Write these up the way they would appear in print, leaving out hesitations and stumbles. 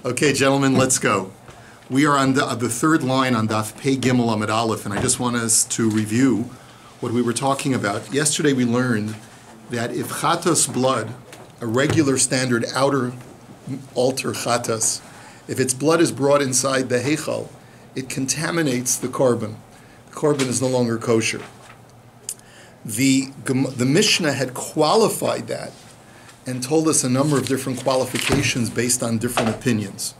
Okay, gentlemen, let's go. We are on the third line on Daf Pei Gimel Amud Aleph, and I just want us to review what we were talking about. Yesterday we learned that if chatos blood, a regular standard outer altar chatos, if its blood is brought inside the heichal, it contaminates the korban. The korban is no longer kosher. The Mishnah had qualified that and told us a number of different qualifications based on different opinions.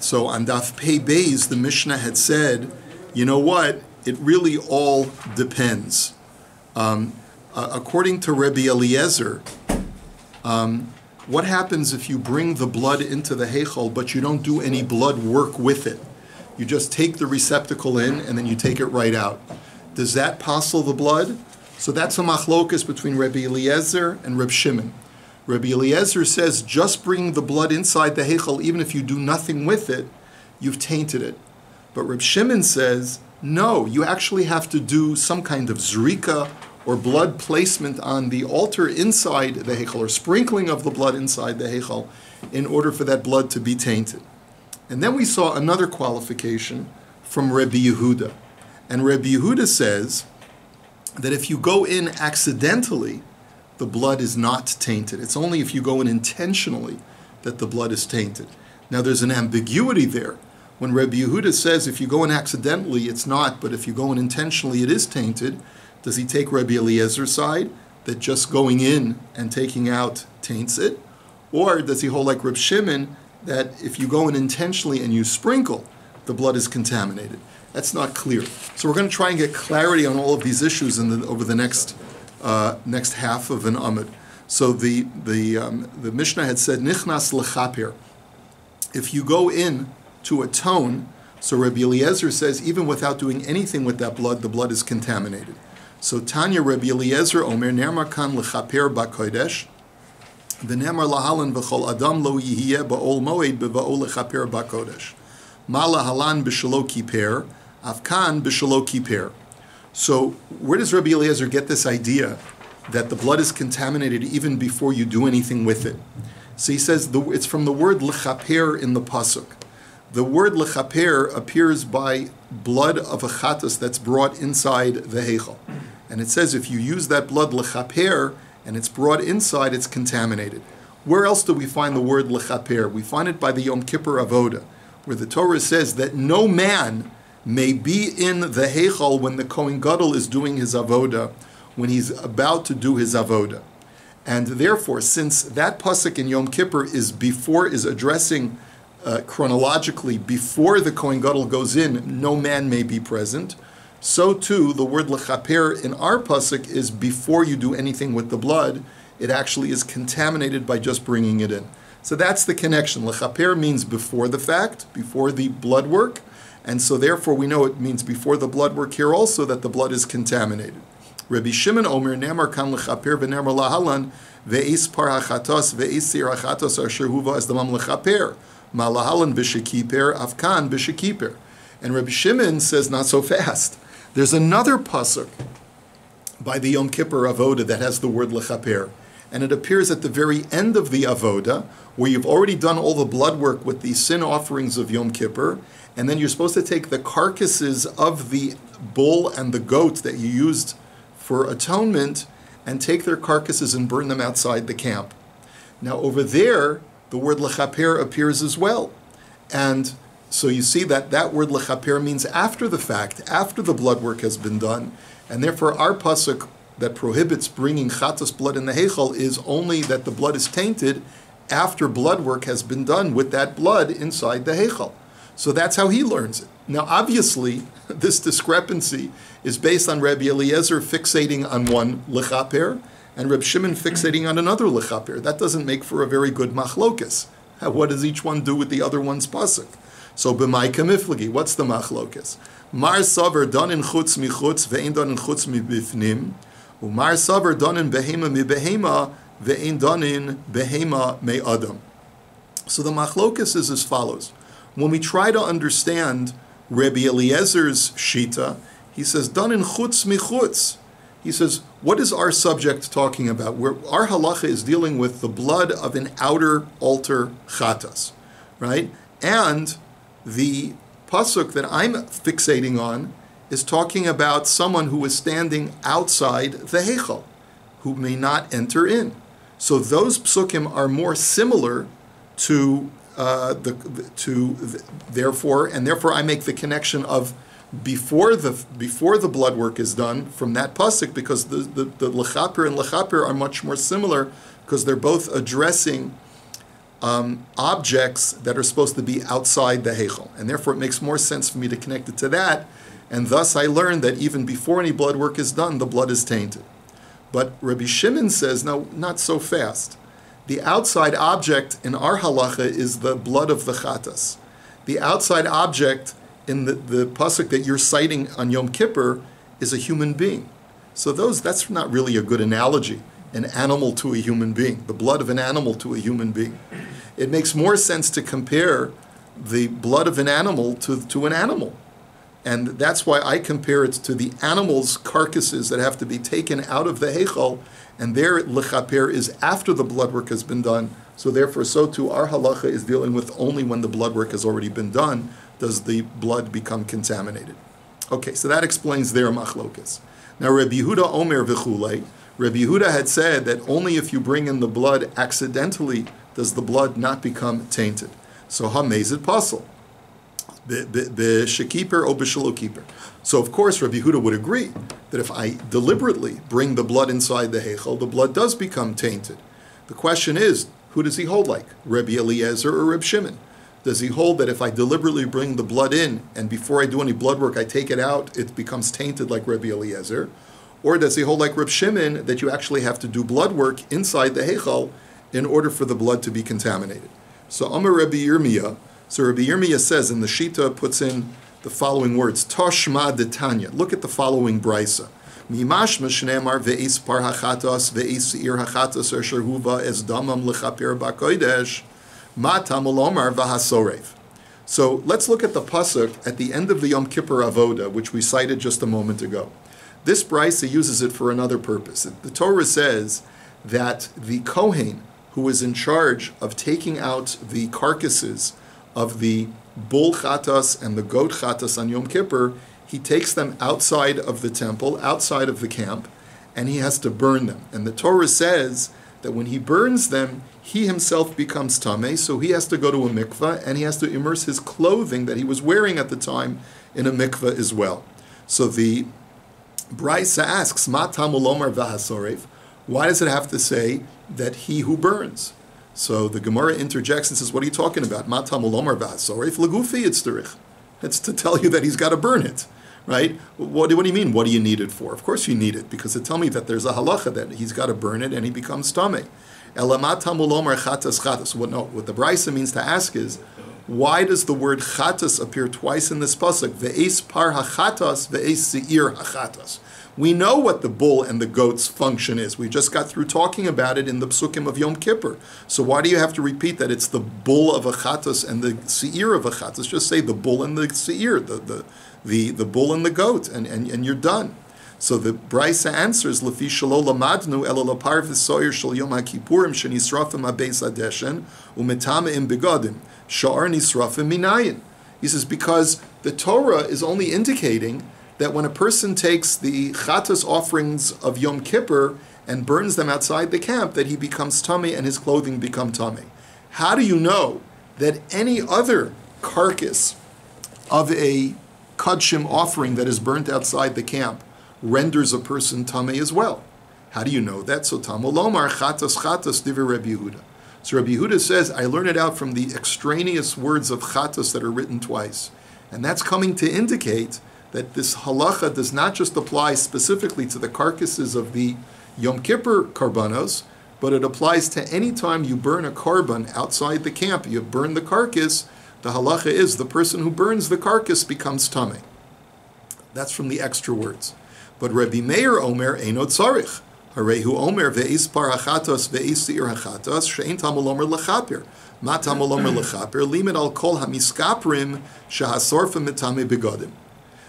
So on Daf Pei Beis, the Mishnah had said, you know what, it really all depends. According to Rabbi Eliezer, what happens if you bring the blood into the heichal, but you don't do any blood work with it? You just take the receptacle in and then you take it right out. Does that passel the blood? So that's a machlokas between Rabbi Eliezer and Reb Shimon. Rabbi Eliezer says just bring the blood inside the heichal, even if you do nothing with it, you've tainted it. But Reb Shimon says, no, you actually have to do some kind of zrika or blood placement on the altar inside the heichal, or sprinkling of the blood inside the heichal, in order for that blood to be tainted. And then we saw another qualification from Rabbi Yehuda. And Rabbi Yehuda says that if you go in accidentally, the blood is not tainted. It's only if you go in intentionally that the blood is tainted. Now there's an ambiguity there. When Rabbi Yehuda says if you go in accidentally, it's not, but if you go in intentionally, it is tainted, does he take Rabbi Eliezer's side, that just going in and taking out taints it? Or does he hold like Reb Shimon, that if you go in intentionally and you sprinkle, the blood is contaminated? That's not clear. So we're going to try and get clarity on all of these issues over the next half of an amud. So the Mishnah had said nichnas lechaper. If you go in to atone, so Rabbi Eliezer says even without doing anything with that blood, the blood is contaminated. So Tanya Rabbi Eliezer Omer nermar kan lechaper bakodesh, v'nermar lahalan v'chol adam lo yihiyeh ba'ol moed b'va'ol lechaper bakodesh. Ma lahalan b'shelo kiper, afkan b'shelo kiper. So where does Rabbi Eliezer get this idea that the blood is contaminated even before you do anything with it? So he says it's from the word lechaper in the pasuk. The word lechaper appears by blood of a chatas that's brought inside the heichal. And it says if you use that blood lechaper and it's brought inside, it's contaminated. Where else do we find the word lechaper? We find it by the Yom Kippur Avoda, where the Torah says that no man may be in the heichal when the Kohen Gadol is doing his avoda, when he's about to do his avoda. And therefore, since that pasuk in Yom Kippur is addressing chronologically before the Kohen Gadol goes in, no man may be present, so too the word lechaper in our pasuk is before you do anything with the blood, it actually is contaminated by just bringing it in. So that's the connection. Lechaper means before the fact, before the blood work, and so therefore we know it means before the blood work here also that the blood is contaminated. Rabbi Shimon Omer nemar kan lechaper v'nemar lahalan ve'is par hachatos ve'is sir hachatos asher huva as damam lechaper ma lahalan b'shekiper afkan b'shekiper. And Rabbi Shimon says not so fast. There's another pasuk by the Yom Kippur Avoda that has the word lechaper, and it appears at the very end of the Avoda where you've already done all the blood work with the sin offerings of Yom Kippur. And then you're supposed to take the carcasses of the bull and the goat that you used for atonement and take their carcasses and burn them outside the camp. Now over there, the word lechaper appears as well. And so you see that word lechaper means after the fact, after the blood work has been done. And therefore our pasuk that prohibits bringing chatas blood in the heichal is only that the blood is tainted after blood work has been done with that blood inside the heichal. So that's how he learns it. Now, obviously, this discrepancy is based on Rabbi Eliezer fixating on one lechaper and Reb Shimon fixating on another lechaper. That doesn't make for a very good machlokas. What does each one do with the other one's pasuk? So, b'mai kamiflagi, what's the machlokas? Mar saver don in chutz michutz ve'ein don in chutz mibifnim, u'mar saver don in behema mibehema ve'ein don in behema me adam. So the machlokas is as follows. When we try to understand Rabbi Eliezer's shita, he says, done in chutz michutz. He says, what is our subject talking about? Our halacha is dealing with the blood of an outer altar chatas, right? And the pasuk that I'm fixating on is talking about someone who is standing outside the heichal, who may not enter in. So those psukim are more similar to therefore I make the connection of before the blood work is done from that pasuk, because the lechaper and lechaper are much more similar because they're both addressing objects that are supposed to be outside the heichal, and therefore it makes more sense for me to connect it to that, and thus I learned that even before any blood work is done, the blood is tainted. But Rabbi Shimon says, no, not so fast. The outside object in our halacha is the blood of the chatas. The outside object in the pasuk that you're citing on Yom Kippur is a human being. So that's not really a good analogy, an animal to a human being, the blood of an animal to a human being. It makes more sense to compare the blood of an animal to an animal. And that's why I compare it to the animals' carcasses that have to be taken out of the heichal, and their lechaper is after the blood work has been done. So therefore, so too, our halacha is dealing with only when the blood work has already been done does the blood become contaminated. Okay, so that explains their machlokas. Now, Rabbi Yehuda Omer v'chulei, Rabbi Yehuda had said that only if you bring in the blood accidentally does the blood not become tainted. So hamezid pasal. B'shekiper or b'shalokiper. So of course Rabbi Yehuda would agree that if I deliberately bring the blood inside the heichal, the blood does become tainted. The question is, who does he hold like? Rabbi Eliezer or Rabbi Shimon? Does he hold that if I deliberately bring the blood in and before I do any blood work I take it out, it becomes tainted like Rabbi Eliezer? Or does he hold like Rabbi Shimon that you actually have to do blood work inside the heichal in order for the blood to be contaminated? So Amar Rabbi Yirmiyah, so Rabbi Yirmiyah says, and the Shita puts in the following words, Toshma de Tanya. Look at the following brisa. Mimashma shneimar ve'is par hachatos ve'is seir hachatos asher huva es damam lechaper b'kodesh matam ulomar v'hasorev. So let's look at the pasuk at the end of the Yom Kippur Avoda, which we cited just a moment ago. This brisa uses it for another purpose. The Torah says that the Kohen, who is in charge of taking out the carcasses of the bull chatas and the goat chatas on Yom Kippur, he takes them outside of the temple, outside of the camp, and he has to burn them. And the Torah says that when he burns them, he himself becomes tameh, so he has to go to a mikveh, and he has to immerse his clothing that he was wearing at the time in a mikveh as well. So the Brisa asks, Ma tamul omar v'hasorev, why does it have to say that he who burns? So the Gemara interjects and says, what are you talking about? Matamul omar v'hasorev legufi yitzterich. It's to tell you that he's got to burn it, right? What do you mean, what do you need it for? Of course you need it, because it tells me that there's a halacha that he's got to burn it and he becomes tameh. Ela matamul omar chatas chatas. What the Brisa means to ask is, why does the word chatas appear twice in this pasuk? Ve'es par hachatas, ve'es seir hachatas. We know what the bull and the goat's function is. We just got through talking about it in the psukim of Yom Kippur. So why do you have to repeat that it's the bull of a chatas and the seir of a chatas? Just say the bull and the seir, the bull and the goat, and you're done. So the Brisa answers, Lefi shelo lamadnu elo lapar v'soyer shel Yom HaKippurim shenisrafim habeis adeshen umetameim begadim sha'ar nisrafim minayin. He says, because the Torah is only indicating that when a person takes the chatas offerings of Yom Kippur and burns them outside the camp, that he becomes tameh and his clothing become tameh. How do you know that any other carcass of a kadshim offering that is burnt outside the camp renders a person tameh as well? How do you know that? So tamul lomar chatas chatas divrei Rabbi Yehuda. So Rabbi Yehuda says, I learn it out from the extraneous words of chatas that are written twice. And that's coming to indicate that this halacha does not just apply specifically to the carcasses of the Yom Kippur karbanos, but it applies to any time you burn a karban outside the camp, you burn the carcass, the halacha is the person who burns the carcass becomes tameh. That's from the extra words. But Rabbi Meir Omer eino tzarich. Harehu Omer ve'is par hachatos ve'is seir hachatos she'ein tamul omer lechaper. Ma tamul omer lechaper limit al kol hamiskaprim shehasorfim mitameh begadim.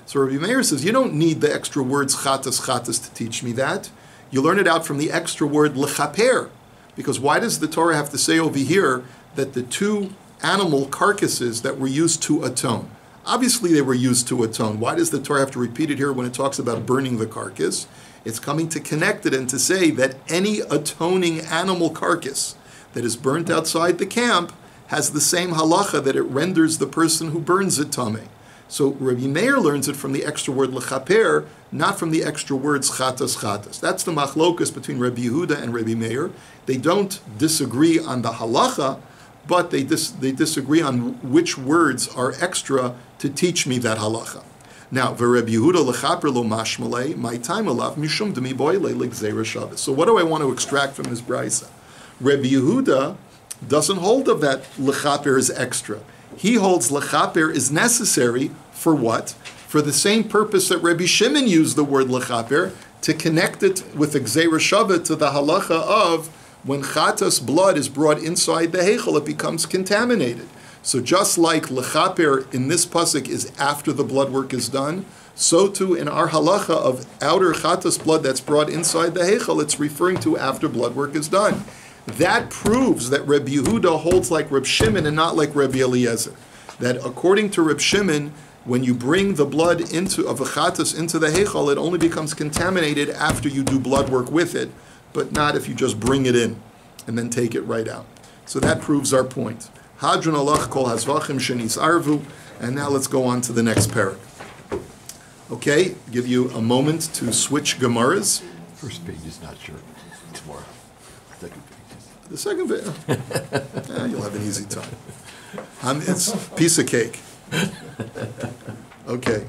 So Rabbi Meir says, you don't need the extra words chatas to teach me that. You learn it out from the extra word lechaper. Because why does the Torah have to say over here that the two animal carcasses that were used to atone? Obviously they were used to atone. Why does the Torah have to repeat it here when it talks about burning the carcass? It's coming to connect it and to say that any atoning animal carcass that is burnt outside the camp has the same halacha that it renders the person who burns it tameh. So Rabbi Meir learns it from the extra word lechaper, not from the extra words chatas. That's the machlokas between Rabbi Yehuda and Rabbi Meir. They don't disagree on the halacha, but they disagree on which words are extra to teach me that halacha. Now, v'Rabbi Yehuda lechaper lo mashmalei, my time alav mishum demi boile l'gzeira Shabbos. So what do I want to extract from this brisa? Rabbi Yehuda doesn't hold of that lechaper is extra. He holds lechaper is necessary for what? For the same purpose that Rabbi Shimon used the word lechaper, to connect it with the gzeira Shabbos to the halacha of when chatas blood is brought inside the heichal, it becomes contaminated. So just like lechaper in this pasuk is after the blood work is done, so too in our halacha of outer chatas blood that's brought inside the heichal, it's referring to after blood work is done. That proves that Rabbi Yehuda holds like Reb Shimon and not like Rabbi Eliezer. That according to Reb Shimon, when you bring the blood of a chatas into the heichal, it only becomes contaminated after you do blood work with it, but not if you just bring it in and then take it right out. So that proves our point. Hadron alach kol hazvachim shenis arvu, and now let's go on to the next parak. Okay, give you a moment to switch Gemaras. First page is not sure. Tomorrow. Second page. The second bit, you'll have an easy time. It's a piece of cake. Okay,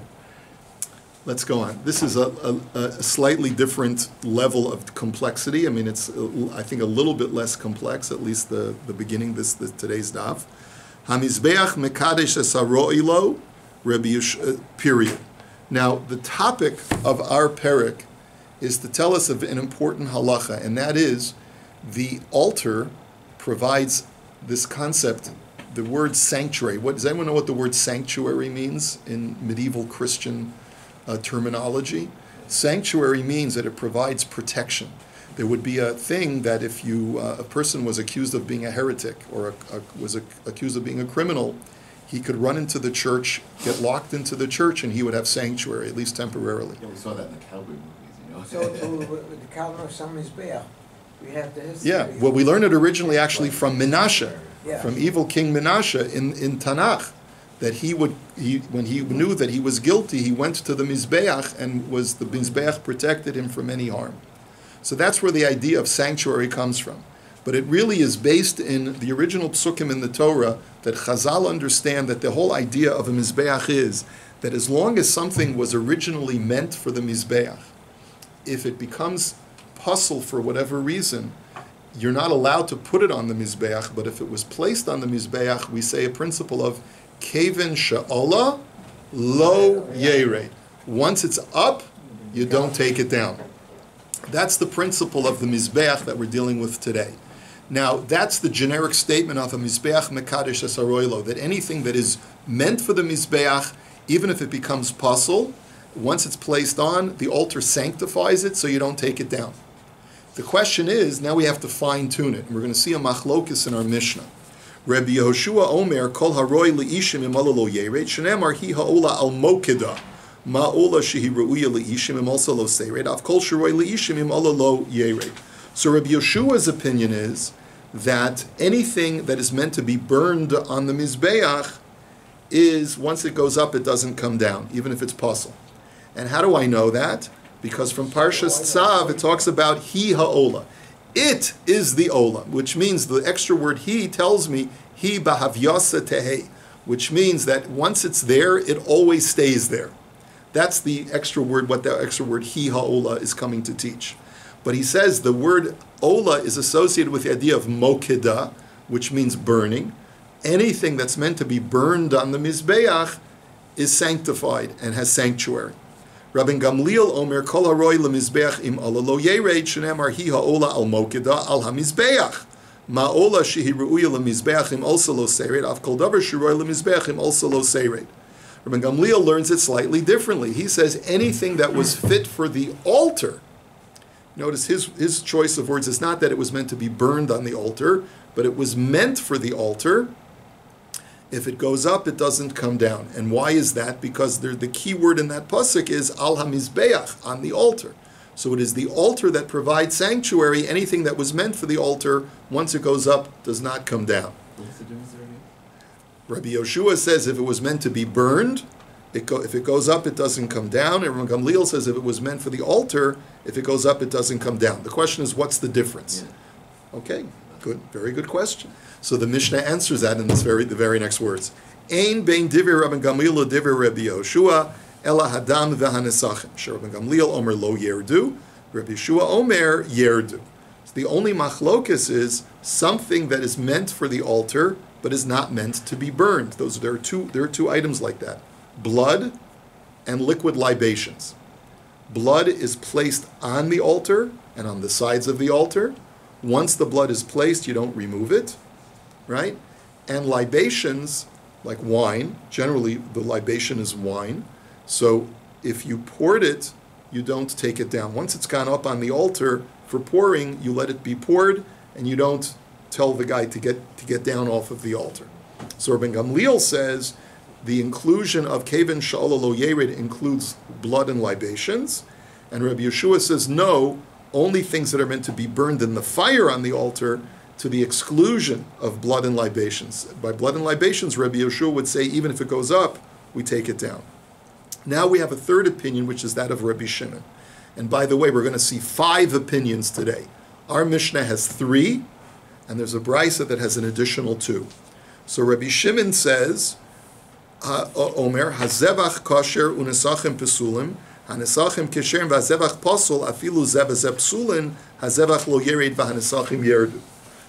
let's go on. This is a slightly different level of complexity. I mean, it's, I think, a little bit less complex, at least the beginning, today's daf. Hamizbeach mekadesh esaro'ilo, period. Now, the topic of our parak is to tell us of an important halacha, and that is the altar provides this concept, the word sanctuary. Does anyone know what the word sanctuary means in medieval Christian terminology? Sanctuary means that it provides protection. There would be a thing that if a person was accused of being a heretic or was accused of being a criminal, he could run into the church, get locked into the church, and he would have sanctuary, at least temporarily. Yeah, we saw that in the cowboy movies, you know. So with the Calvin of Some Mizbeach, we have the history. Yeah, well, we learned it originally actually from Menashe, Yeah. from evil King Menashe in Tanakh, that when he knew that he was guilty, he went to the Mizbeach, and the Mizbeach protected him from any harm. So that's where the idea of sanctuary comes from. But it really is based in the original psukim in the Torah, that Chazal understand that the whole idea of a Mizbeach is that as long as something was originally meant for the Mizbeach, if it becomes puzzle for whatever reason, you're not allowed to put it on the Mizbeach, but if it was placed on the Mizbeach, we say a principle of Kevin Sha'ala Lo Yere. Once it's up, you don't take it down. That's the principle of the Mizbeach that we're dealing with today. Now, that's the generic statement of a Mizbeach Mekadesh Esaroilo, that anything that is meant for the Mizbeach, even if it becomes puzzle, once it's placed on, the altar sanctifies it so you don't take it down. The question is, now we have to fine-tune it. And we're going to see a machlokis in our Mishnah. Rabbi Yehoshua Omer, Kol haroi le'ishim imala lo yered, shenemar hi ha'ola al mokeda, ma'ola shehi ru'uya le'ishim imalsa lo sered, av kol sharoi le'ishim imala lo yered. So Rabbi Yeshua's opinion is that anything that is meant to be burned on the Mizbeach is, once it goes up, it doesn't come down, even if it's puzzle. And how do I know that? Because from Parshas Tzav, it talks about hi ha'ola. It is the ola, which means the extra word he tells me hi bahavyasa tehe, which means that once it's there, it always stays there. That's the extra word, what the extra word hi ha'ola is coming to teach. But he says the word ola is associated with the idea of mokeda, which means burning. Anything that's meant to be burned on the Mizbeach is sanctified and has sanctuary. Rabbi Gamliel Omer Kol Haroi LeMizbeach Im Ola Lo Yered Shenemar Hi Ha'ola Al Mokeda Al HaMizbeach Ma'ola Shehi Ru'uya LeMizbeach Im Also Lo Sered Av Kol Davar Shiroi LeMizbeach Im Also Lo Sered. Rabbi Gamliel learns it slightly differently. He says anything that was fit for the altar. Notice his choice of words is not that it was meant to be burned on the altar, but it was meant for the altar. If it goes up, it doesn't come down. And why is that? Because the key word in that pasuk is al hamizbeach, on the altar. So it is the altar that provides sanctuary. Anything that was meant for the altar, once it goes up, does not come down. What's the difference there again? Rabbi Yoshua says if it was meant to be burned, if it goes up, it doesn't come down. And Rabbi Gamliel says if it was meant for the altar, if it goes up, it doesn't come down. The question is, what's the difference? Yeah. Okay, good, very good question. So the Mishnah answers that in the very next words. Ein bein divrei Rabbi Gamliel divrei Rabbi Yoshua ela hadam v'hanesachim. Rabbi Gamliel omer lo yerdu, Rabbi Yoshua omer yerdu. So the only machlokus is something that is meant for the altar but is not meant to be burned. There are two items like that: blood and liquid libations. Blood is placed on the altar and on the sides of the altar. Once the blood is placed, you don't remove it, right? And libations, like wine, generally the libation is wine. So if you poured it, you don't take it down. Once it's gone up on the altar for pouring, you let it be poured, and you don't tell the guy to get down off of the altar. So Rabbi Gamliel says the inclusion of Kevin Sha'ala Lo Yered includes blood and libations, and Rabbi Yeshua says no, only things that are meant to be burned in the fire on the altar, to the exclusion of blood and libations. By blood and libations, Rabbi Yeshua would say even if it goes up, we take it down. Now we have a third opinion, which is that of Rabbi Shimon. And by the way, we're going to see 5 opinions today. Our Mishnah has 3, and there's a brisa that has an additional 2. So Rabbi Shimon says, Omer, hazevach kosher unesachim pesulim, hanesachim kesherim v'hazevach posol afilu zevazeh psulin, hazevach lo yered v'hanesachim yerdu.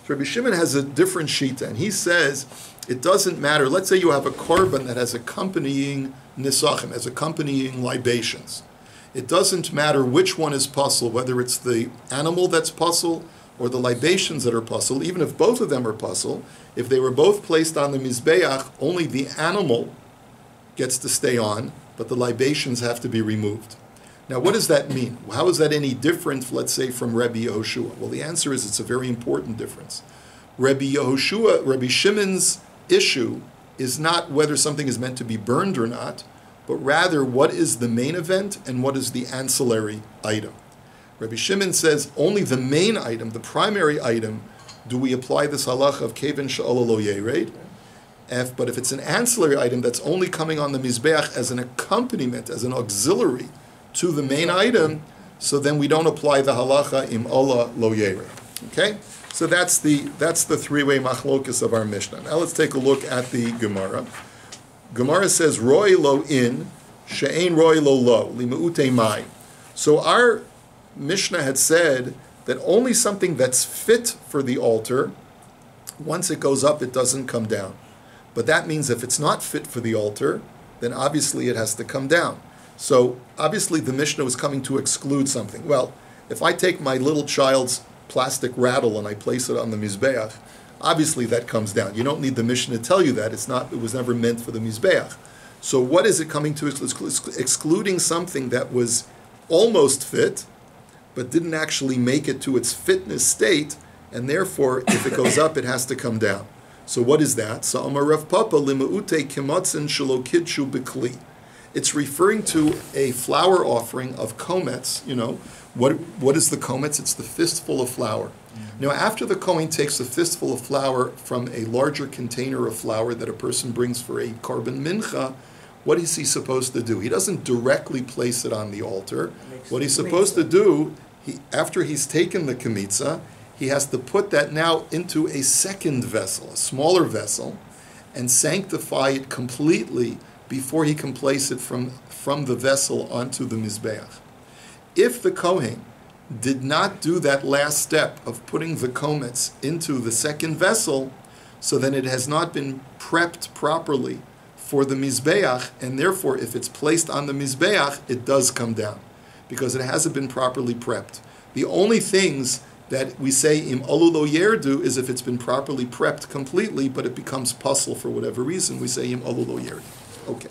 So Rabbi Shimon has a different shita, and he says it doesn't matter. Let's say you have a korban that has accompanying nisachim, has accompanying libations. It doesn't matter which one is pasul, whether it's the animal that's pasul or the libations that are pasul. Even if both of them are pasul, if they were both placed on the mizbeach, only the animal gets to stay on, but the libations have to be removed. Now, what does that mean? How is that any different, let's say, from Rabbi Yehoshua? Well, the answer is it's a very important difference. Rabbi Shimon's issue is not whether something is meant to be burned or not, but rather what is the main event and what is the ancillary item. Rabbi Shimon says only the main item, the primary item, do we apply this halacha of kevin she'ala lo yered. But if it's an ancillary item that's only coming on the mizbeach as an accompaniment, as an auxiliary to the main item, so then we don't apply the halacha im ola lo yered. Okay, so that's the 3-way machlokus of our Mishnah. Now let's take a look at the Gemara. Gemara says roi lo in she'ein roi lo lo limeute mai. So our Mishnah had said that only something that's fit for the altar, once it goes up, it doesn't come down. But that means if it's not fit for the altar, then obviously it has to come down. So obviously the Mishnah was coming to exclude something. Well, if I take my little child's plastic rattle and I place it on the mizbeach, obviously that comes down. You don't need the Mishnah to tell you that. It was never meant for the mizbeach. So what is it coming to excluding something that was almost fit, but didn't actually make it to its fitness state, and therefore, if it goes up, it has to come down. So what is that? So Amar Rav Papa limeute kimatzin shelo kidshu b'kli. It's referring to a flour offering of komets. You know, what is the komets? It's the fistful of flour. Mm-hmm. Now, after the Kohen takes a fistful of flour from a larger container of flour that a person brings for a korban mincha, what is he supposed to do? He doesn't directly place it on the altar. What he's supposed to do, after he's taken the kemitza, he has to put that now into a second vessel, a smaller vessel, and sanctify it completely before he can place it from the vessel onto the mizbeach. If the Kohen did not do that last step of putting the komets into the second vessel, so then it has not been prepped properly for the mizbeach, and therefore if it's placed on the mizbeach, it does come down, because it hasn't been properly prepped. The only things that we say im olu lo yerdu is if it's been properly prepped completely, but it becomes puzzle for whatever reason, we say im olu lo yerdu. Okay.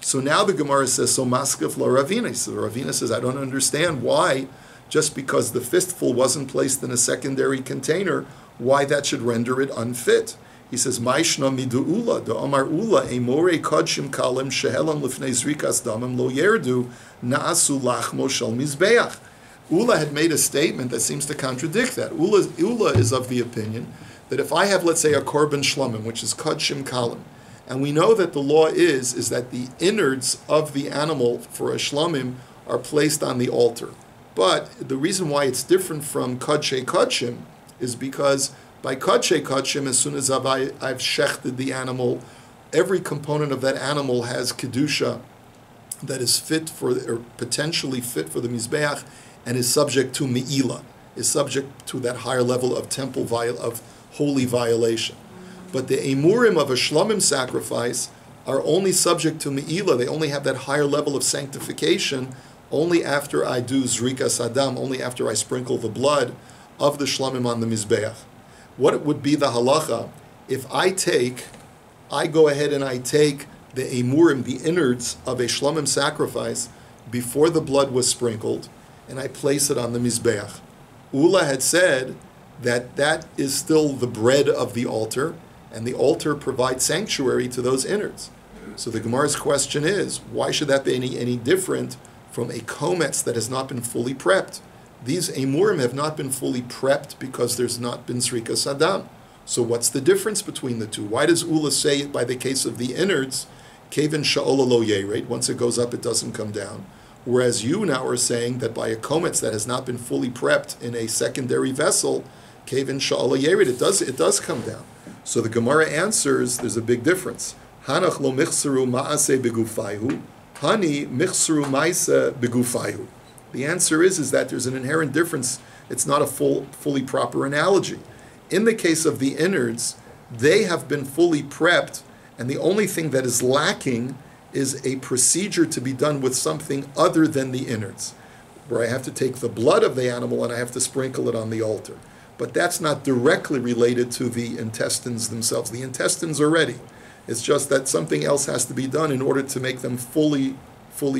So now the Gemara says, so maskef la Ravina. So Ravina says, I don't understand why, just because the fistful wasn't placed in a secondary container, why that should render it unfit. He says, Ma'ishna midu ula, da amar ula, emore kodshim kalim shehelam lifnei zrikas damim lo yerdu, na'asu lachmo shel mizbeach. Ula had made a statement that seems to contradict that. Ula is of the opinion that if I have, let's say, a korban shlomim, which is kodshim kalim, and we know that the law is that the innards of the animal for a shlomim are placed on the altar. But the reason why it's different from kodshe kodshim is because by kodshe kodshim, as soon as I've shechted the animal, every component of that animal has kedusha that is fit for, or potentially fit for the mizbeach, and is subject to me'ilah, is subject to that higher level of of holy violation. But the emurim of a shlomim sacrifice are only subject to me'ilah. They only have that higher level of sanctification only after I do zrikas adam, only after I sprinkle the blood of the shlomim on the mizbeach. What would be the halacha if I go ahead and I take the emurim, the innards of a shlomim sacrifice before the blood was sprinkled, and I place it on the mizbeach? Ula had said that that is still the bread of the altar, and the altar provides sanctuary to those innards. So the Gemara's question is, why should that be any different from a kometz that has not been fully prepped? These emurim have not been fully prepped because there's not been srikas adam. So what's the difference between the two? Why does Ula say it by the case of the innards, kevin sha'ola lo yered, once it goes up it doesn't come down? Whereas you now are saying that by a kometz that has not been fully prepped in a secondary vessel, kevin sha'ola yered, it does come down. So the Gemara answers, there's a big difference. Hanach lo michseru ma'ase begufayhu, hani michseru ma'ase begufayhu. The answer is that there's an inherent difference. It's not a fully proper analogy. In the case of the innards, they have been fully prepped, and the only thing that is lacking is a procedure to be done with something other than the innards, where I have to take the blood of the animal and I have to sprinkle it on the altar. But that's not directly related to the intestines themselves. The intestines are ready. It's just that something else has to be done in order to make them fully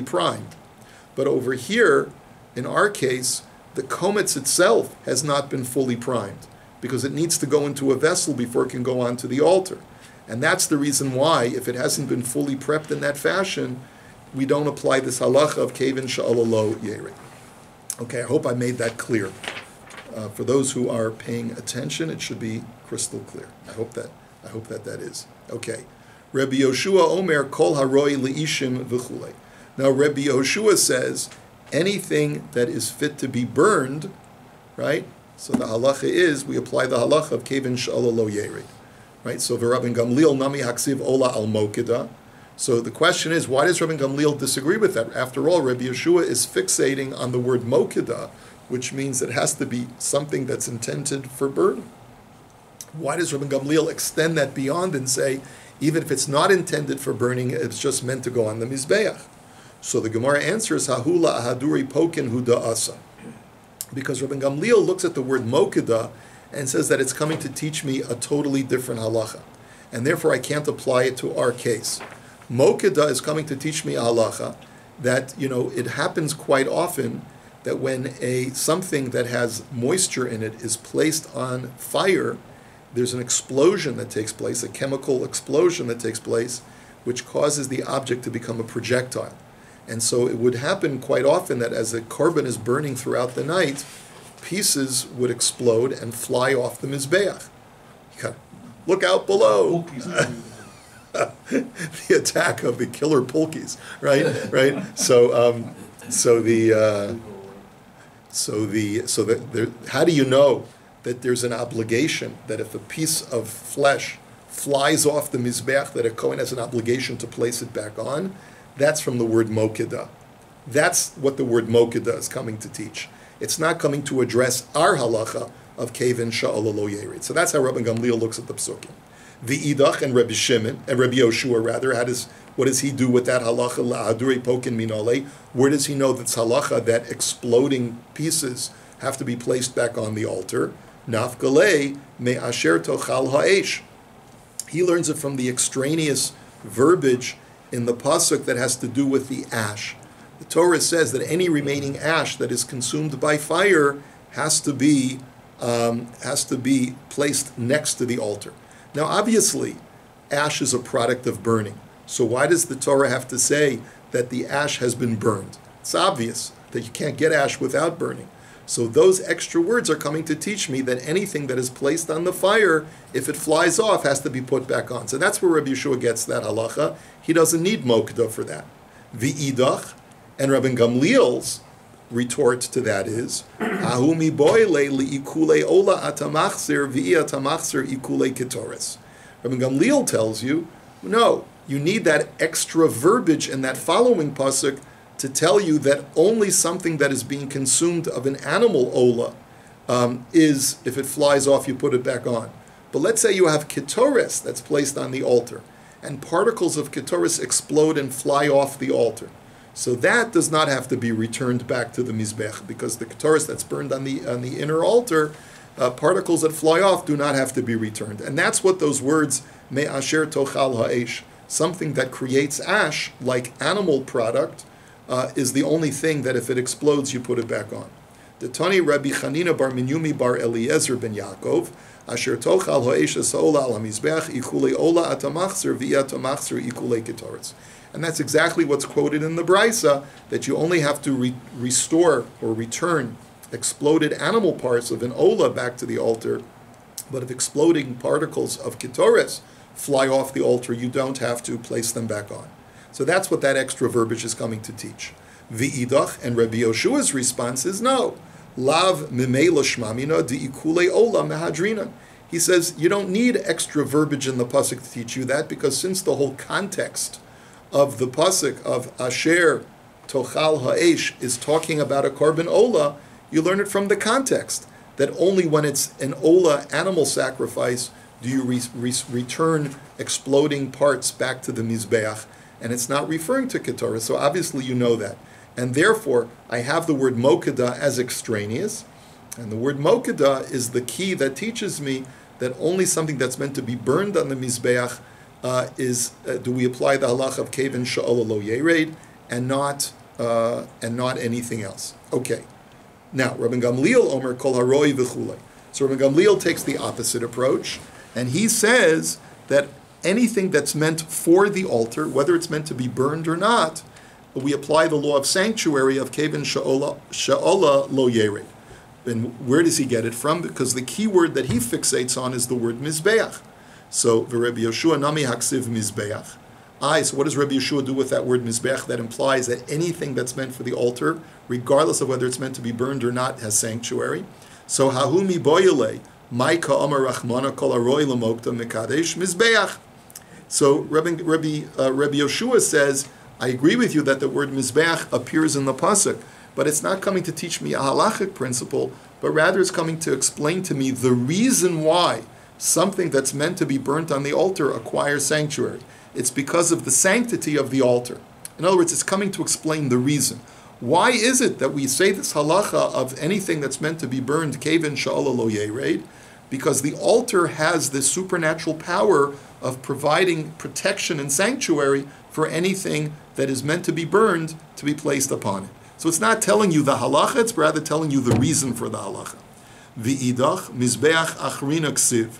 primed. But over here, in our case, the kometz itself has not been fully primed because it needs to go into a vessel before it can go onto the altar. And that's the reason why, if it hasn't been fully prepped in that fashion, we don't apply this halacha of kevin sha'ola lo yered. Okay, I hope I made that clear. For those who are paying attention, it should be crystal clear. I hope that is. Okay. Rabbi Yoshua Omer kol haroi liishim v'chulei. Now Rabbi Yoshua says anything that is fit to be burned, right? So the halacha is we apply the halacha of kevin sha'ola lo yered, right? So v'Rabbi Gamliel nami haksiv ola al mokida. So the question is, why does Rabbi Gamliel disagree with that? After all, Rabbi Yeshua is fixating on the word mokida, which means it has to be something that's intended for burning. Why does Rabbi Gamliel extend that beyond and say, even if it's not intended for burning, it's just meant to go on the mizbeach? So the Gemara answers, Hahula ahaduri pokin huda asa. Because Rabbi Gamliel looks at the word mokida and says that it's coming to teach me a totally different halacha. And therefore I can't apply it to our case. Mokida is coming to teach me a halacha that, it happens quite often that when something that has moisture in it is placed on fire, there's an explosion that takes place, a chemical explosion that takes place, which causes the object to become a projectile. And so it would happen quite often that as the korban is burning throughout the night, pieces would explode and fly off the mizbeach. Look out below. The attack of the killer pulkeys, right? How do you know that there's an obligation that if a piece of flesh flies off the mizbeach, that a kohen has an obligation to place it back on? That's from the word mokida. That's what the word mokida is coming to teach. It's not coming to address our halacha of kevin sha'ola lo yered. So that's how Rabbi Gamliel looks at the psukim. V'idach and Rabbi Shimon, and Rabbi Yoshua rather, what does he do with that halacha la'adurei pokin minole? Where does he know that's halacha that exploding pieces have to be placed back on the altar? Nafgalei me asher tochal ha'esh. He learns it from the extraneous verbiage in the pasuk that has to do with the ash. The Torah says that any remaining ash that is consumed by fire has to be placed next to the altar. Now, obviously, ash is a product of burning. So why does the Torah have to say that the ash has been burned? It's obvious that you can't get ash without burning. So those extra words are coming to teach me that anything that is placed on the fire, if it flies off, has to be put back on. So that's where Rabbi Yeshua gets that halacha. He doesn't need mokda for that. V'idach, and Rabbi Gamliel's retort to that is, Ahumi boile liikule ola atamachzir v'i atamachzir ikule ketores. Rabbi Gamliel tells you, no, you need that extra verbiage in that following pasuk to tell you that only something that is being consumed of an animal ola is, if it flies off, you put it back on. But let's say you have ketores that's placed on the altar, and particles of ketores explode and fly off the altar. So that does not have to be returned back to the mizbech, because the ketores that's burned on the inner altar, particles that fly off do not have to be returned. And that's what those words, me asher tochal ha'esh, something that creates ash, like animal product, is the only thing that if it explodes, you put it back on. The Tani Rabbi Chanina bar Minyumi bar Eliezer ben Yaakov, asher tochal ha'esh ha'ola al ha'mizbech, ikule ola atamachzer v'ia atamachzer ikule ketores. And that's exactly what's quoted in the Brisa, that you only have to restore or return exploded animal parts of an ola back to the altar, but if exploding particles of ketores fly off the altar, you don't have to place them back on. So that's what that extra verbiage is coming to teach. V'idach, and Rabbi Yoshua's response is no. Lav mimela shmamina di'ikule ola mehadrina. He says you don't need extra verbiage in the pasuk to teach you that, because since the whole context of the pasuk of Asher Tochal Ha'esh is talking about a korban ola, you learn it from the context that only when it's an ola animal sacrifice do you return exploding parts back to the mizbeach, and it's not referring to ketores. So obviously you know that, and therefore I have the word mokeda as extraneous, and the word mokeda is the key that teaches me that only something that's meant to be burned on the mizbeach do we apply the halach of kevin sha'ola lo yered and not anything else? Okay. Now, Rabbi Gamliel Omer kol haroi v'chulei. So Rabbi Gamliel takes the opposite approach, and he says that anything that's meant for the altar, whether it's meant to be burned or not, we apply the law of sanctuary of kevin sha'ola lo yered. And where does he get it from? Because the key word that he fixates on is the word mizbeach. So, Rabbi Yeshua nami haksiv mizbeach. So what does Rabbi Yeshua do with that word mizbeach? That implies that anything that's meant for the altar, regardless of whether it's meant to be burned or not, has sanctuary. So, hahu mi boyele, maika amar rachmana kol aroi lamokta mekadesh mizbeach. So, Rabbi Yeshua says, I agree with you that the word mizbeach appears in the pasuk, but it's not coming to teach me a halachic principle, but rather it's coming to explain to me the reason why something that's meant to be burnt on the altar acquires sanctuary. It's because of the sanctity of the altar. In other words, it's coming to explain the reason. Why is it that we say this halacha of anything that's meant to be burned, kevin sha'ola lo yered? Because the altar has this supernatural power of providing protection and sanctuary for anything that is meant to be burned to be placed upon it. So it's not telling you the halacha, it's rather telling you the reason for the halacha. V'idach mizbeach achrina ksiv.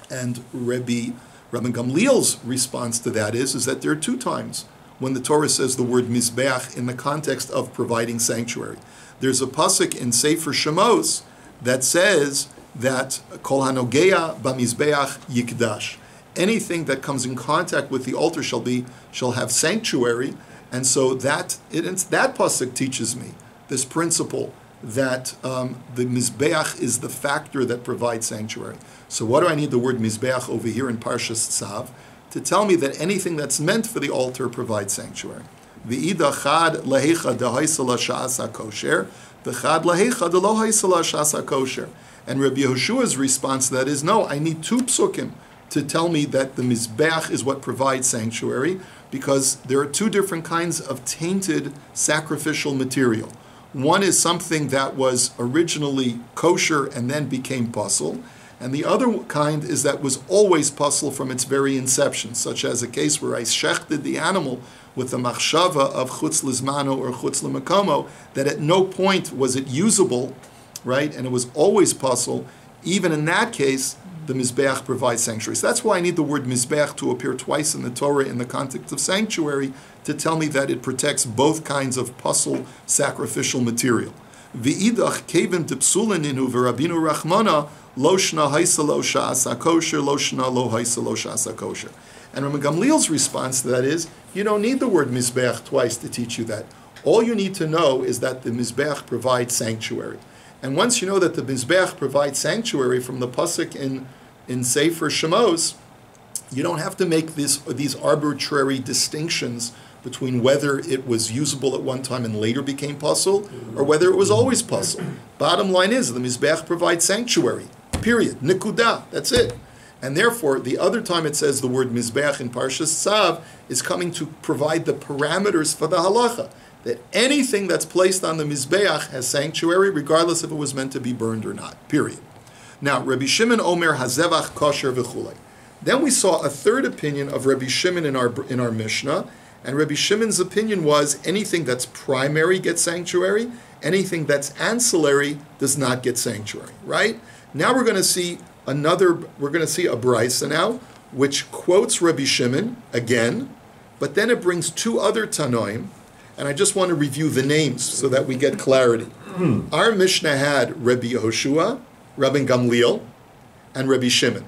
And Rabbi Gamliel's response to that is that there are two times when the Torah says the word mizbeach in the context of providing sanctuary. There's a pasuk in Sefer Shemos that says that kol hanogea b'mizbeach yikdash. Anything that comes in contact with the altar shall have sanctuary, and so that pasuk teaches me this principle that the mizbeach is the factor that provides sanctuary. So what do I need the word mizbeach over here in Parshas Tzav? To tell me that anything that's meant for the altar provides sanctuary. V'ida chad lehecha dehaisala sha'asa kosher, v'chad lehecha delo haisala sha'asa kosher. And Rabbi Yehoshua's response to that is, no, I need two psukim to tell me that the mizbeach is what provides sanctuary, because there are two different kinds of tainted sacrificial material. One is something that was originally kosher and then became pasul, And the other kind is that was always puzzle from its very inception, such as a case where I shechted the animal with the machshava of chutz lizmano or chutz lemakomo, that at no point was it usable, right? And it was always puzzle. Even in that case, the Mizbeach provides sanctuary. So that's why I need the word Mizbeach to appear twice in the Torah in the context of sanctuary, to tell me that it protects both kinds of puzzle sacrificial material. V'idach kevim tepsulininu v'rabinu rachmana lo shna haisa lo sha'asa kosher, lo shna lo haisa lo sha'asa kosher. And Rabbi Gamliel's response to that is, you don't need the word Mizbeach twice to teach you that. All you need to know is that the Mizbeach provides sanctuary. And once you know that the Mizbeach provides sanctuary from the pasuk in Sefer Shemos, you don't have to make these arbitrary distinctions between whether it was usable at one time and later became pasul, or whether it was always pasul. Bottom line is, the Mizbeach provides sanctuary, period, nikudah, that's it. And therefore, the other time it says the word Mizbeach in Parshas Tzav is coming to provide the parameters for the halacha, that anything that's placed on the Mizbeach has sanctuary, regardless if it was meant to be burned or not, period. Now, Rabbi Shimon Omer Hazevach Kosher V'chulei. Then we saw a third opinion of Rabbi Shimon in our Mishnah, and Rabbi Shimon's opinion was anything that's primary gets sanctuary, anything that's ancillary does not get sanctuary, right? Now we're going to see a brisa now, which quotes Rabbi Shimon again, but then it brings two other Tanoim, and I just want to review the names so that we get clarity. Our Mishnah had Rabbi Yehoshua, Rabbi Gamliel, and Rabbi Shimon.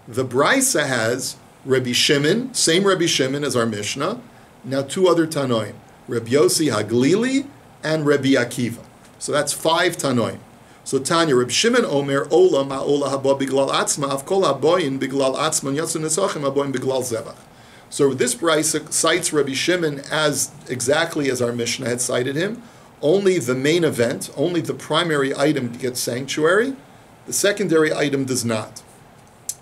The brisa has Rabbi Shimon, same Rabbi Shimon as our Mishnah, now two other Tanoim, Rabbi Yossi Haglili and Rabbi Akiva. So that's five Tanoim. So Tanya, Rabbi Shimon Omer, Ola ma'ola haba biglal atzma, avkol haboyin biglal atzma, yatsun nesachim haboyin biglal zevach. So this brisa cites Rabbi Shimon as exactly as our Mishnah had cited him. Only the main event, only the primary item gets sanctuary. The secondary item does not.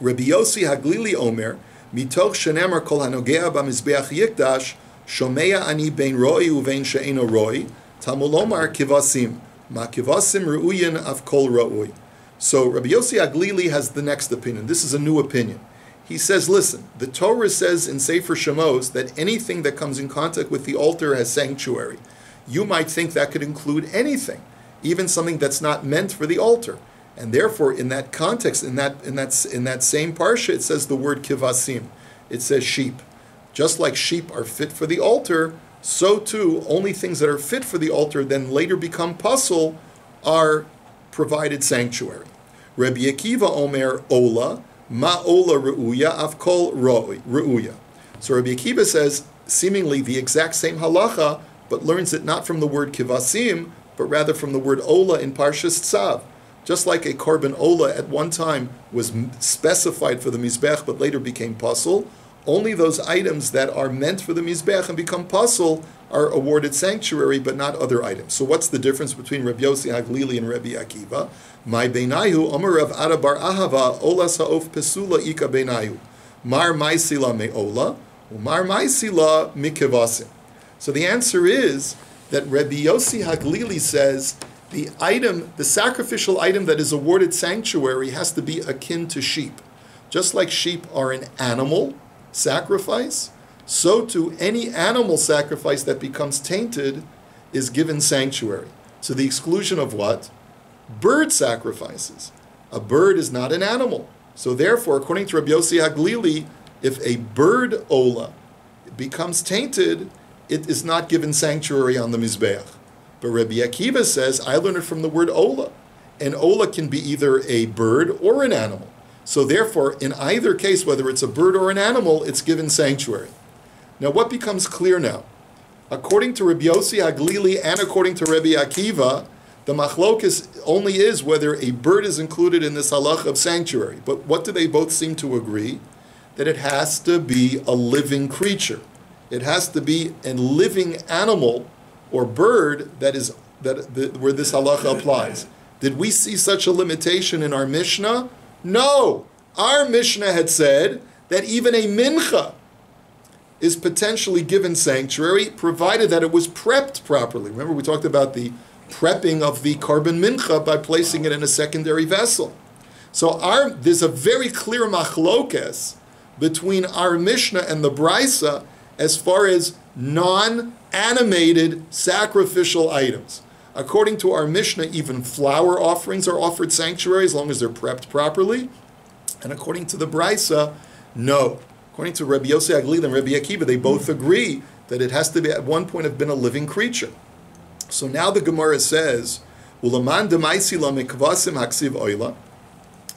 Rabbi Yossi Haglili Omer, mitoch shenemar kol hanogea b'mizbeach yikdash, shomea ani bein roi uvein she'eno roi, tamulomar kivasim, ma kivasim ru'uyin av kol ra'ui. So Rabbi Yossi Haglili has the next opinion. This is a new opinion. He says, listen, the Torah says in Sefer Shemos that anything that comes in contact with the altar has sanctuary. You might think that could include anything, even something that's not meant for the altar. And therefore, in that context, in that same parsha, it says the word kivasim. It says sheep. Just like sheep are fit for the altar, so too, only things that are fit for the altar then later become pasul are provided sanctuary. Rabbi Akiva Omer Ola, Ma Ola Ru'uya, Avkol Ru'uya. So Rabbi Akiva says seemingly the exact same halacha, but learns it not from the word kivasim, but rather from the word Ola in Parshas Tzav. Just like a korban ola at one time was specified for the Mizbech, but later became pasul, only those items that are meant for the Mizbech and become pasul are awarded sanctuary, but not other items. So what's the difference between Rabbi Yossi Haglili and Rabbi Akiva? My beinayu, Omer Rav Ada bar Ahava, Ola sa'of pesula ika beinayu. Mar maisila me'ola, umar maisila mikevasim. So the answer is that Rabbi Yossi Haglili says the sacrificial item that is awarded sanctuary has to be akin to sheep. Just like sheep are an animal sacrifice, so too any animal sacrifice that becomes tainted is given sanctuary. To the exclusion of what? Bird sacrifices. A bird is not an animal. So therefore, according to Rabbi Yossi Haglili, if a bird ola becomes tainted, it is not given sanctuary on the Mizbeach. But Rabbi Akiva says, I learned it from the word ola. And ola can be either a bird or an animal. So therefore, in either case, whether it's a bird or an animal, it's given sanctuary. Now what becomes clear now? According to Rabbi Yossi Haglili and according to Rabbi Akiva, the machlokes only is whether a bird is included in this halach of sanctuary. But what do they both seem to agree? That it has to be a living creature. It has to be a living animal or bird where this halacha applies. Did we see such a limitation in our Mishnah? No! Our Mishnah had said that even a mincha is potentially given sanctuary, provided that it was prepped properly. Remember, we talked about the prepping of the korban mincha by placing it in a secondary vessel. So there's a very clear machlokes between our Mishnah and the Brisa as far as non-animated sacrificial items. According to our Mishnah, even flower offerings are offered sanctuary as long as they're prepped properly. And according to the Brisa, no. According to Rabbi Yossi Aglil and Rabbi Akiva, they both agree that it has to be at one point have been a living creature. So now the Gemara says, Ulaman demaisi la mikvasim haksiv oila.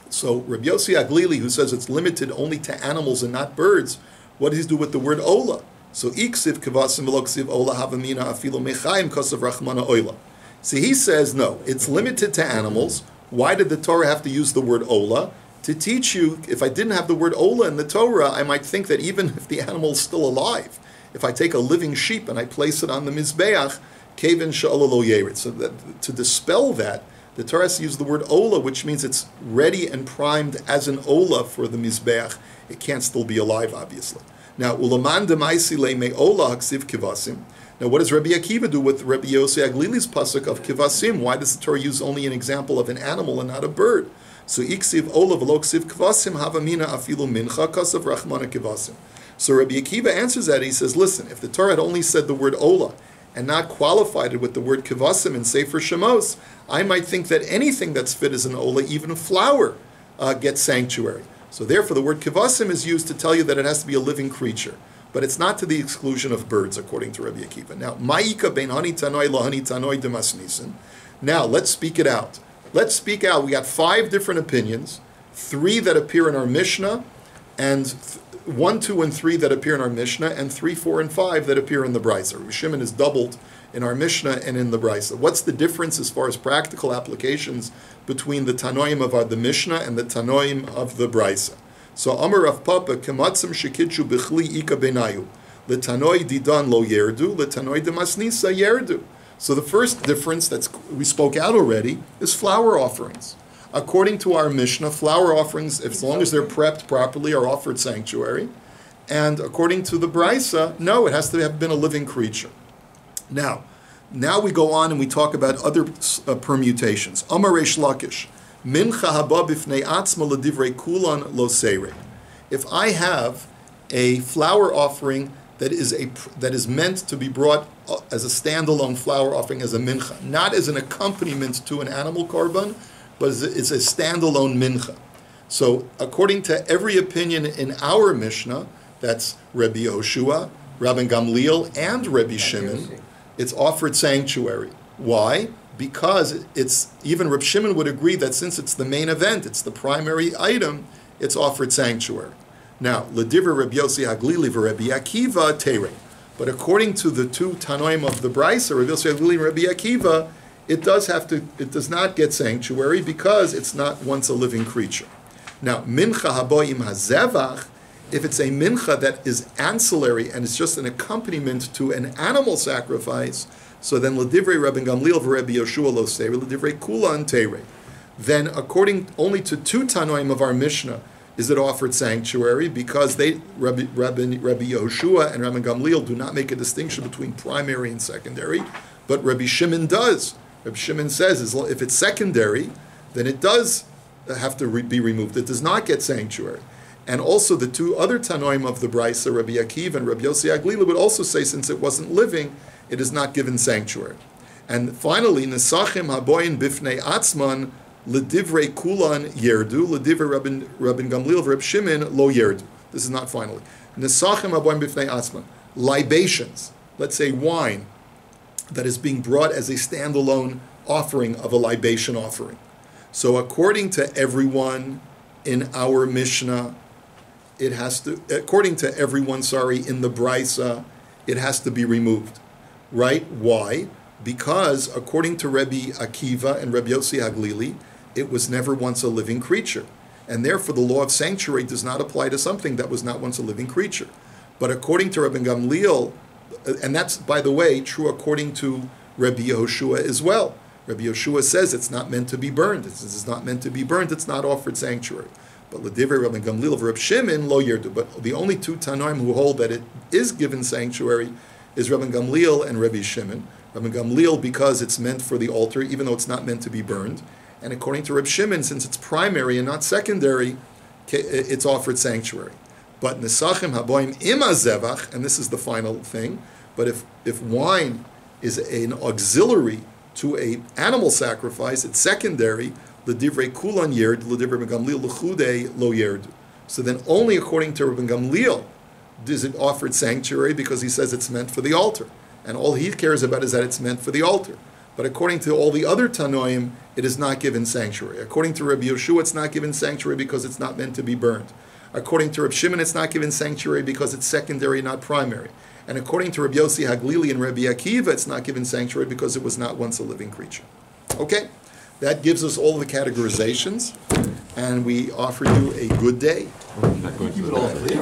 So Rabbi Yossi Aglili, who says it's limited only to animals and not birds, what does he do with the word ola? So iksiv kvasim v'lo ola havamina afilo mechayim kosav rachmana oila. See, he says no, it's limited to animals. Why did the Torah have to use the word ola? To teach you, if I didn't have the word ola in the Torah, I might think that even if the animal is still alive, if I take a living sheep and I place it on the mizbeach, kevin she'ola lo yerid. So that, to dispel that, the Torah has to use the word ola, which means it's ready and primed as an ola for the mizbeach. It can't still be alive, obviously. Now, ulaman demaisi le me ola haksiv kivasim. Now, what does Rabbi Akiva do with Rabbi Yossi Aglili's pasuk of kivasim? Why does the Torah use only an example of an animal and not a bird? So iksiv ola v'lo ksiv kivasim havamina afilu mincha kasav rachmana kivasim. So Rabbi Akiva answers that. He says, listen, if the Torah had only said the word ola and not qualified it with the word kivasim in Sefer Shemos, I might think that anything that's fit as an ola, even flour, gets sanctuary. So therefore the word kivasim is used to tell you that it has to be a living creature. But it's not to the exclusion of birds, according to Rabbi Akiva. Now, ma'ika ben hani tanoi lahani tanoi demasnisen. Now, let's speak it out. Let's speak out. We got 5 different opinions, 3 that appear in our Mishnah, and 1, 2, and 3 that appear in our Mishnah, and 3, 4, and 5 that appear in the Brisa. Rabbi Shimon is doubled in our Mishnah and in the Brisa. What's the difference as far as practical applications between the Tanoim of the Mishnah and the Tanoim of the Brisa? So Amar Rav Papa kematzim shekitshu b'chli ika benayu letanoi didan lo yerdu letanoi demasnisa yerdu. So the first difference we spoke out already is flower offerings. According to our Mishnah, flower offerings, as long as they're prepped properly, are offered sanctuary. And according to the Brisa, no, it has to have been a living creature. Now we go on and we talk about other permutations. Amar Reish Lakish. Mincha haba b'fnei atzma l'divrei kulan lo seirei. If I have a flower offering that is meant to be brought as a standalone flower offering as a mincha, not as an accompaniment to an animal korban, but it's a standalone mincha. So according to every opinion in our Mishnah, that's Rabbi Yoshua, Rabbi Gamliel, and Rabbi Shimon, it's offered sanctuary. Why? Because even Reb Shimon would agree that since it's the main event, it's the primary item, it's offered sanctuary. Now, L'divrei Reb Yossi Haglili v'Rebbi Akiva terei. But according to the 2 Tanoim of the Brisa, Reb Yossi Haglili and Rebbi Akiva, it does not get sanctuary because it's not once a living creature. Now, mincha haboim hazevach, if it's a mincha that is ancillary and it's just an accompaniment to an animal sacrifice, so then l'divrei Rabbi Gamliel v'Rebbi Yoshua lo seirei, l'divrei kula and terei. Then according only to 2 Tanoim of our Mishnah is it offered sanctuary because Rabbi Yoshua and Rabbi Gamliel do not make a distinction between primary and secondary, but Rabbi Shimon does. Rabbi Shimon says if it's secondary, then it does have to be removed. It does not get sanctuary. And also the 2 other Tanoim of the Brisa, Rabbi Akiva and Rabbi Yossi Aglila, would also say since it wasn't living, it is not given sanctuary. And finally, Nesachim haboyin bifnei atzman l'divrei kulan yerdu, l'divrei Rabbi Gamliel v'Reb Shimon lo yerdu. This is not finally. Nesachim haboyin bifnei atzman. Libations, let's say wine, that is being brought as a standalone offering of a libation offering. So according to everyone in our Mishnah, in the Brisa, it has to be removed. Right? Why? Because according to Rabbi Akiva and Rabbi Yossi Haglili, it was never once a living creature. And therefore the law of sanctuary does not apply to something that was not once a living creature. But according to Rabbi Gamliel, and that's, by the way, true according to Rabbi Yehoshua as well. Rabbi Yehoshua says it's not meant to be burned. It's not meant to be burned, it's not offered sanctuary. But l'divrei Rabbi Gamliel v'Reb Shimon lo yerdu. But the only 2 Tanoim who hold that it is given sanctuary is Rabbi Gamliel and Rabbi Shimon. Rabbi Gamliel because it's meant for the altar, even though it's not meant to be burned. And according to Reb Shimon, since it's primary and not secondary, it's offered sanctuary. But Nesachim Haboim Ima Zevach, and this is the final thing, but if wine is an auxiliary to an animal sacrifice, it's secondary, L'divrei Kulan Yerd, L'divrei Gamliel L'chudei Lo Yerd. So then only according to Rabbi Gamliel is it offered sanctuary, because he says it's meant for the altar. And all he cares about is that it's meant for the altar. But according to all the other Tanoim, it is not given sanctuary. According to Rabbi Yoshua, it's not given sanctuary because it's not meant to be burned. According to Rabbi Shimon, it's not given sanctuary because it's secondary, not primary. And according to Rabbi Yossi Haglili and Rabbi Akiva, it's not given sanctuary because it was not once a living creature. Okay, that gives us all the categorizations, and we offer you a good day. Keep it all clear.